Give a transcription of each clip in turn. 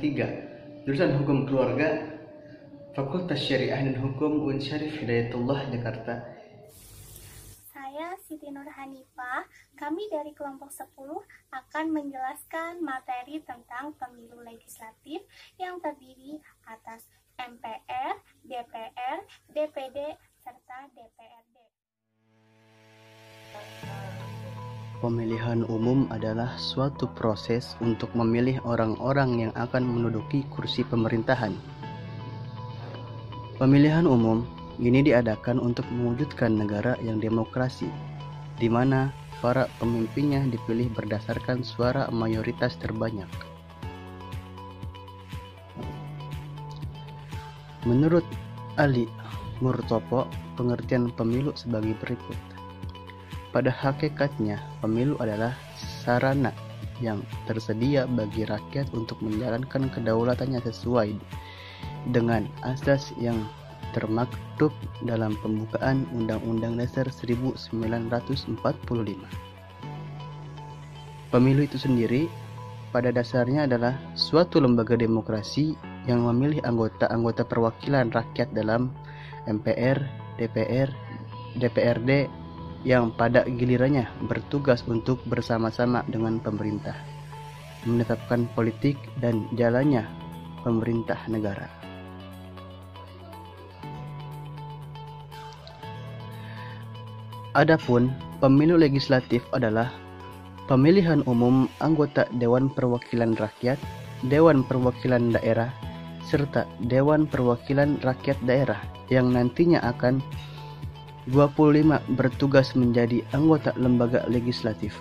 3, jurusan Hukum Keluarga, Fakultas Syariah dan Hukum UIN Syarif Hidayatullah, Jakarta. Saya Siti Nur Hanifah, kami dari kelompok 10 akan menjelaskan materi tentang pemilu legislatif yang terdiri atas MPR, DPR, DPD, serta DPRD. Pemilihan umum adalah suatu proses untuk memilih orang-orang yang akan menduduki kursi pemerintahan. Pemilihan umum ini diadakan untuk mewujudkan negara yang demokrasi, di mana para pemimpinnya dipilih berdasarkan suara mayoritas terbanyak. Menurut Ali Murtopo, pengertian pemilu sebagai berikut. Pada hakikatnya, pemilu adalah sarana yang tersedia bagi rakyat untuk menjalankan kedaulatannya sesuai dengan asas yang termaktub dalam pembukaan Undang-Undang Dasar 1945. Pemilu itu sendiri pada dasarnya adalah suatu lembaga demokrasi yang memilih anggota-anggota perwakilan rakyat dalam MPR, DPR, DPRD yang pada gilirannya bertugas untuk bersama-sama dengan pemerintah menetapkan politik dan jalannya pemerintah negara. Adapun pemilu legislatif adalah pemilihan umum anggota Dewan Perwakilan Rakyat, Dewan Perwakilan Daerah, serta Dewan Perwakilan Rakyat Daerah yang nantinya akan 25 bertugas menjadi anggota lembaga legislatif.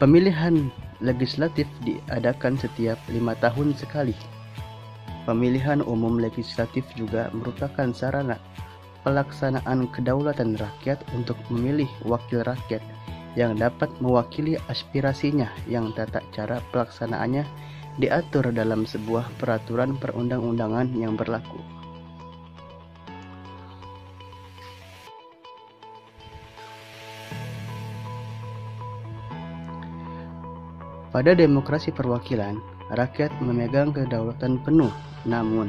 Pemilihan legislatif diadakan setiap 5 tahun sekali. Pemilihan umum legislatif juga merupakan sarana pelaksanaan kedaulatan rakyat untuk memilih wakil rakyat yang dapat mewakili aspirasinya, yang tata cara pelaksanaannya diatur dalam sebuah peraturan perundang-undangan yang berlaku. Pada demokrasi perwakilan, rakyat memegang kedaulatan penuh, namun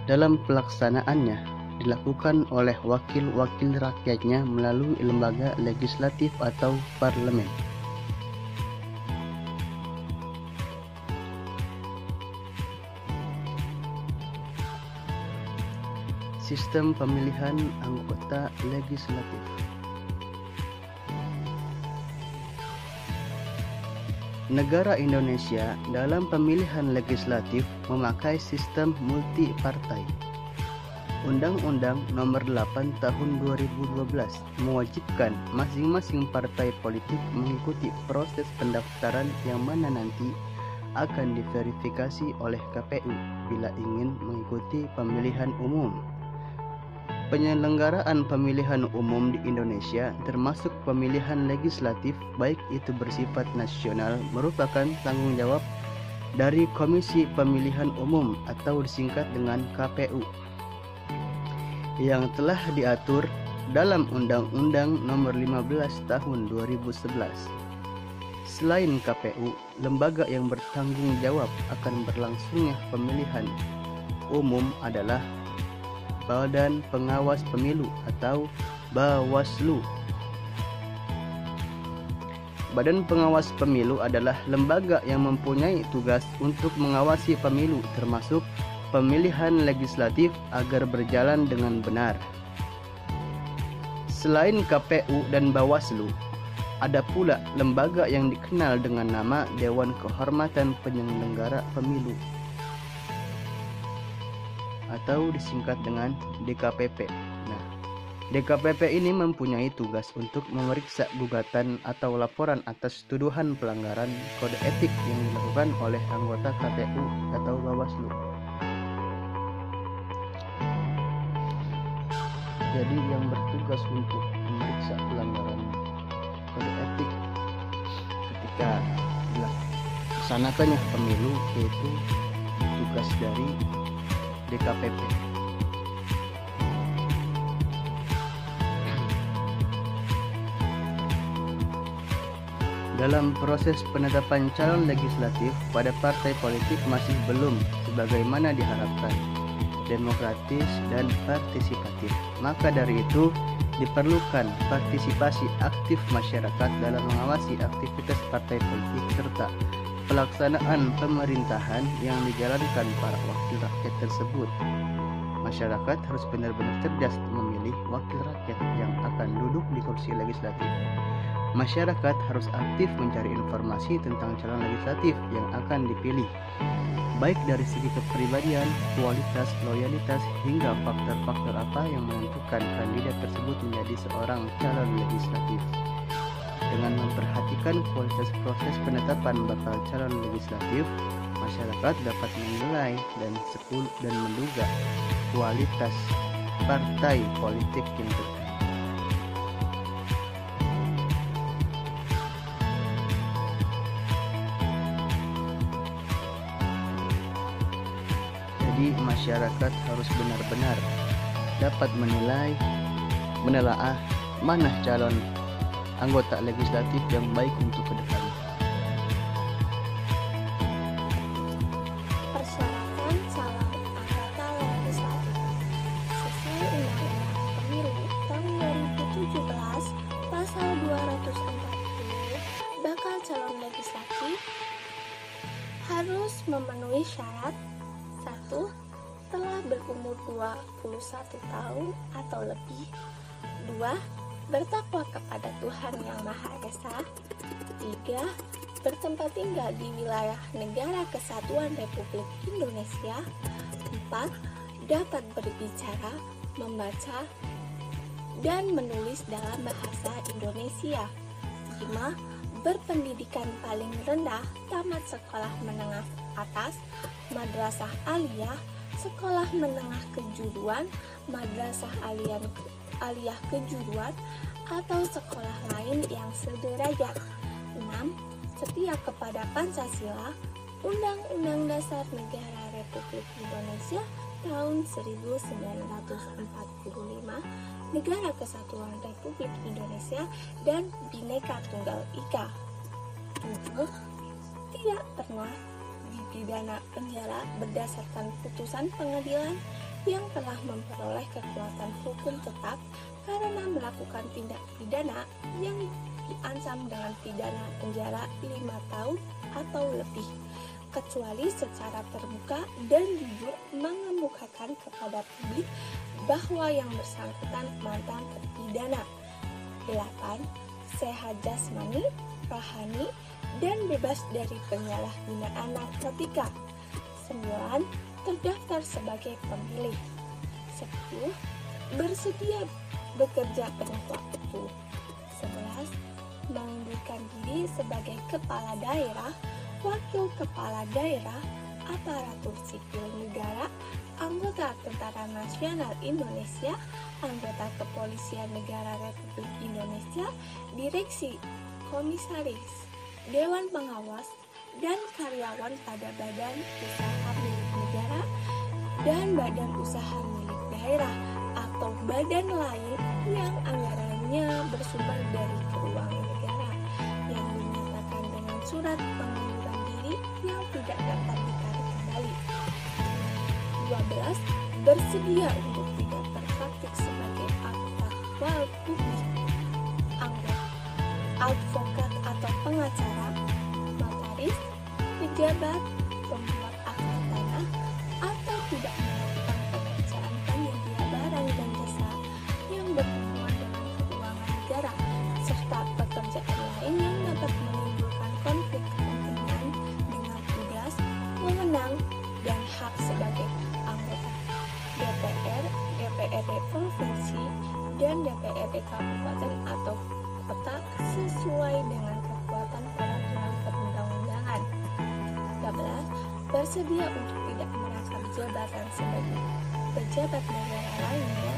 dalam pelaksanaannya dilakukan oleh wakil-wakil rakyatnya melalui lembaga legislatif atau parlemen. Sistem pemilihan anggota legislatif. Negara Indonesia dalam pemilihan legislatif memakai sistem multipartai. Undang-Undang Nomor 8 Tahun 2012 mewajibkan masing-masing partai politik mengikuti proses pendaftaran yang mana nanti akan diverifikasi oleh KPU bila ingin mengikuti pemilihan umum. Penyelenggaraan pemilihan umum di Indonesia, termasuk pemilihan legislatif, baik itu bersifat nasional, merupakan tanggung jawab dari Komisi Pemilihan Umum atau disingkat dengan KPU, yang telah diatur dalam Undang-Undang Nomor 15 Tahun 2011. Selain KPU, lembaga yang bertanggung jawab akan berlangsungnya pemilihan umum adalah Badan Pengawas Pemilu atau Bawaslu. Badan Pengawas Pemilu adalah lembaga yang mempunyai tugas untuk mengawasi pemilu, termasuk pemilihan legislatif, agar berjalan dengan benar. Selain KPU dan Bawaslu, ada pula lembaga yang dikenal dengan nama Dewan Kehormatan Penyelenggara Pemilu atau disingkat dengan DKPP. Nah, DKPP ini mempunyai tugas untuk memeriksa gugatan atau laporan atas tuduhan pelanggaran kode etik yang dilakukan oleh anggota KPU atau Bawaslu. Jadi yang bertugas untuk memeriksa pelanggaran kode etik ketika dilaksanakannya pemilu yaitu tugas dari DKPP. Dalam proses penetapan calon legislatif pada partai politik masih belum sebagaimana diharapkan, demokratis dan partisipatif. Maka dari itu diperlukan partisipasi aktif masyarakat dalam mengawasi aktivitas partai politik serta pelaksanaan pemerintahan yang dijalankan para wakil rakyat tersebut. Masyarakat harus benar-benar cerdas memilih wakil rakyat yang akan duduk di kursi legislatif. Masyarakat harus aktif mencari informasi tentang calon legislatif yang akan dipilih, baik dari segi kepribadian, kualitas, loyalitas, hingga faktor-faktor apa yang menentukan kandidat tersebut menjadi seorang calon legislatif. Dengan memperhatikan kualitas proses penetapan bakal calon legislatif, masyarakat dapat menilai dan menduga kualitas partai politik yang terkait. Jadi masyarakat harus benar-benar dapat menelaah mana calon anggota legislatif yang baik untuk kedepannya. Persyaratan calon anggota legislatif sesuai Undang-Undang Pemilu tahun 2017 pasal 240, bakal calon legislatif harus memenuhi syarat: 1. Telah berumur 21 tahun atau lebih. 2. Bertakwa kepada Tuhan Yang Maha Esa. 3. Bertempat tinggal di wilayah Negara Kesatuan Republik Indonesia. 4. Dapat berbicara, membaca, dan menulis dalam bahasa Indonesia. 5. Berpendidikan paling rendah tamat sekolah menengah atas, madrasah aliyah, sekolah menengah kejuruan, madrasah aliyah kejuruan, atau sekolah lain yang sederajat. 6. Setia kepada Pancasila, Undang-Undang Dasar Negara Republik Indonesia tahun 1945, Negara Kesatuan Republik Indonesia, dan Bhinneka Tunggal Ika. 7. Tidak pernah dipidana penjara berdasarkan putusan pengadilan yang telah memperoleh kekuatan hukum tetap karena melakukan tindak pidana yang diancam dengan pidana penjara 5 tahun atau lebih, kecuali secara terbuka dan jujur mengemukakan kepada publik bahwa yang bersangkutan mantan terpidana. 8. Sehat jasmani, rohani, dan bebas dari penyalahgunaan narkotika. 9. Terdaftar sebagai pemilih. 10. Bersedia bekerja penuh waktu. 11. Mengundurkan diri sebagai kepala daerah, wakil kepala daerah, aparatur sipil negara, anggota Tentara Nasional Indonesia, anggota Kepolisian Negara Republik Indonesia, direksi, komisaris, dewan pengawas, dan karyawan pada badan usaha milik negara dan badan usaha milik daerah atau badan lain yang anggarannya bersumber dari keuangan negara yang dinyatakan dengan surat pengunduran diri yang tidak dapat ditarik kembali. 12. Bersedia untuk tidak berpraktik sebagai aktuar publik, advokat atau pengacara, notaris, pejabat, pembuat akta tanah, atau tidak melakukan pekerjaan penyedia barang dan jasa yang berhubungan dengan keuangan negara, serta pekerjaan lain yang dapat menimbulkan konflik kepentingan dengan tugas, wewenang, dan hak sebagai anggota DPR, DPRD provinsi, dan DPRD kabupaten atau kota sesuai dengan kekuatan peraturan perundang-undangan. 13. Bersedia untuk tidak merangkap jabatan sebagai pejabat negara lainnya,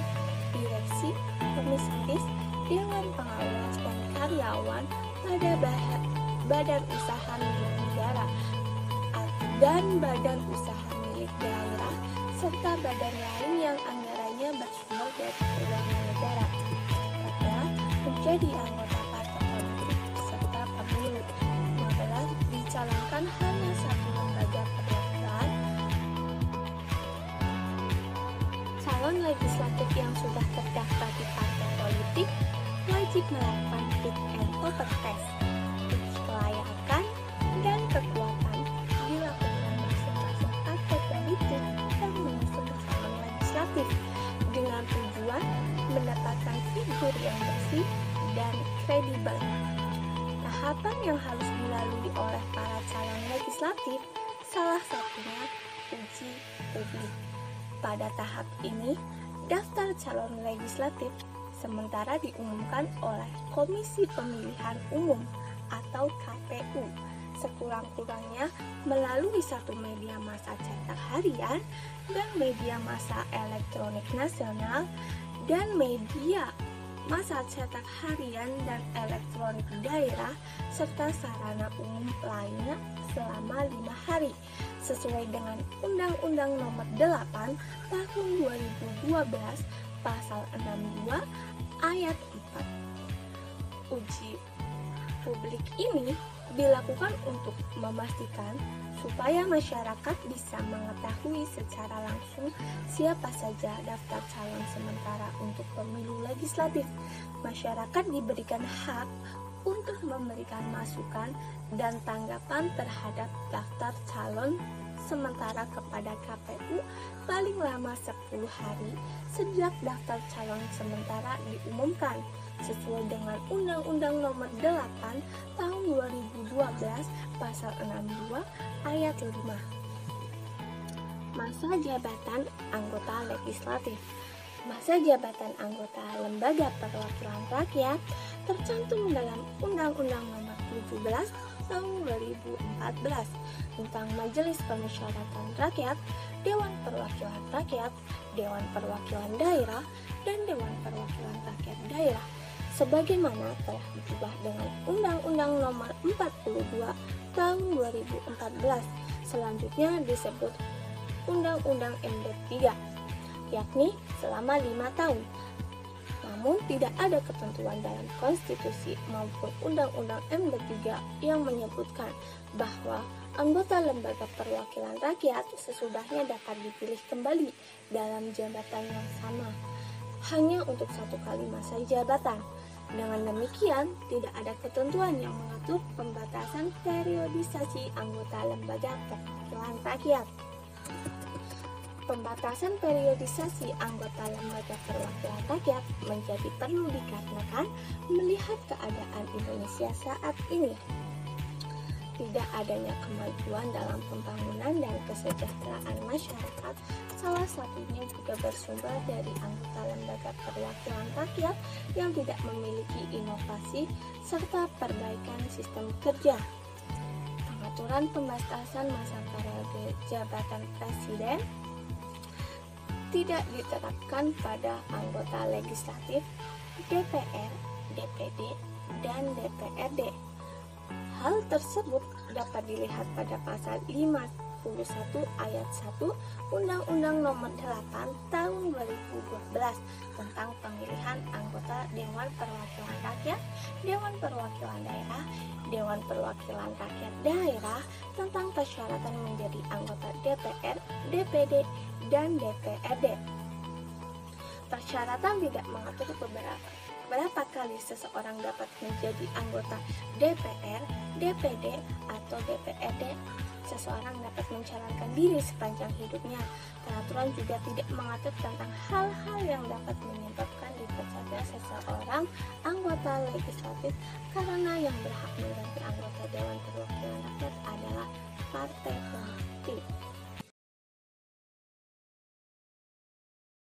direksi, komisaris, dewan pengawas, dan karyawan pada badan usaha milik negara dan badan usaha milik daerah serta badan lain yang anggarannya bersumber dari keuangan negara. 14. Menjadi anggota partai politik serta pemilu. dicalonkan hanya satu lembaga perwakilan, calon legislatif yang sudah terdaftar di partai politik wajib melakukan fit and proper test. Uji kelayakan dan kekuatan dilakukan masing-masing partai politik yang mengusung calon legislatif dengan tujuan mendapatkan figur yang bersih dan kredibel. Tahapan yang harus dilalui oleh para calon legislatif salah satunya uji publik. Pada tahap ini, daftar calon legislatif sementara diumumkan oleh Komisi Pemilihan Umum atau KPU sekurang-kurangnya melalui satu media massa cetak harian dan media massa elektronik nasional dan media massa cetak harian dan elektronik daerah serta sarana umum lainnya selama 5 hari sesuai dengan Undang-Undang Nomor 8 Tahun 2012 Pasal 62 Ayat 4. Uji publik ini dilakukan untuk memastikan supaya masyarakat bisa mengetahui secara langsung siapa saja daftar calon sementara untuk pemilu legislatif. Masyarakat diberikan hak untuk memberikan masukan dan tanggapan terhadap daftar calon sementara kepada KPU paling lama 10 hari sejak daftar calon sementara diumumkan sesuai dengan Undang-Undang Nomor 8 Tahun 2012 Pasal 62 Ayat 5. Masa jabatan anggota legislatif. Masa jabatan anggota Lembaga Perwakilan Rakyat tercantum dalam Undang-Undang Nomor 17 Tahun 2014 tentang Majelis Permusyawaratan Rakyat, Dewan Perwakilan Rakyat, Dewan Perwakilan Daerah, dan Dewan Perwakilan Rakyat Daerah sebagaimana telah diubah dengan Undang-Undang Nomor 42 Tahun 2014 selanjutnya disebut Undang-Undang MD 3 yakni selama 5 tahun. Namun tidak ada ketentuan dalam konstitusi maupun Undang-Undang MD 3 yang menyebutkan bahwa anggota Lembaga Perwakilan Rakyat sesudahnya dapat dipilih kembali dalam jabatan yang sama hanya untuk 1 kali masa jabatan. Dengan demikian, tidak ada ketentuan yang mengatur pembatasan periodisasi anggota Lembaga Perwakilan Rakyat. Pembatasan periodisasi anggota Lembaga Perwakilan Rakyat menjadi perlu dikarenakan melihat keadaan Indonesia saat ini. Tidak adanya kemajuan dalam pembangunan dan kesejahteraan masyarakat, salah satunya juga bersumber dari anggota Lembaga Perwakilan Rakyat yang tidak memiliki inovasi serta perbaikan sistem kerja. Pengaturan pembatasan masa periode jabatan presiden tidak diterapkan pada anggota legislatif, DPR, DPD, dan DPRD. Hal tersebut dapat dilihat pada pasal 51 ayat 1 Undang-Undang Nomor 8 Tahun 2012 tentang pemilihan anggota Dewan Perwakilan Rakyat, Dewan Perwakilan Daerah, Dewan Perwakilan Rakyat Daerah tentang persyaratan menjadi anggota DPR, DPD, dan DPRD. Persyaratan tidak mengatur berapa kali seseorang dapat menjadi anggota DPR, DPD, atau DPRD. Seseorang dapat mencalonkan diri sepanjang hidupnya. Peraturan juga tidak mengatur tentang hal-hal yang dapat menyebabkan dipecatnya seseorang anggota legislatif karena yang berhak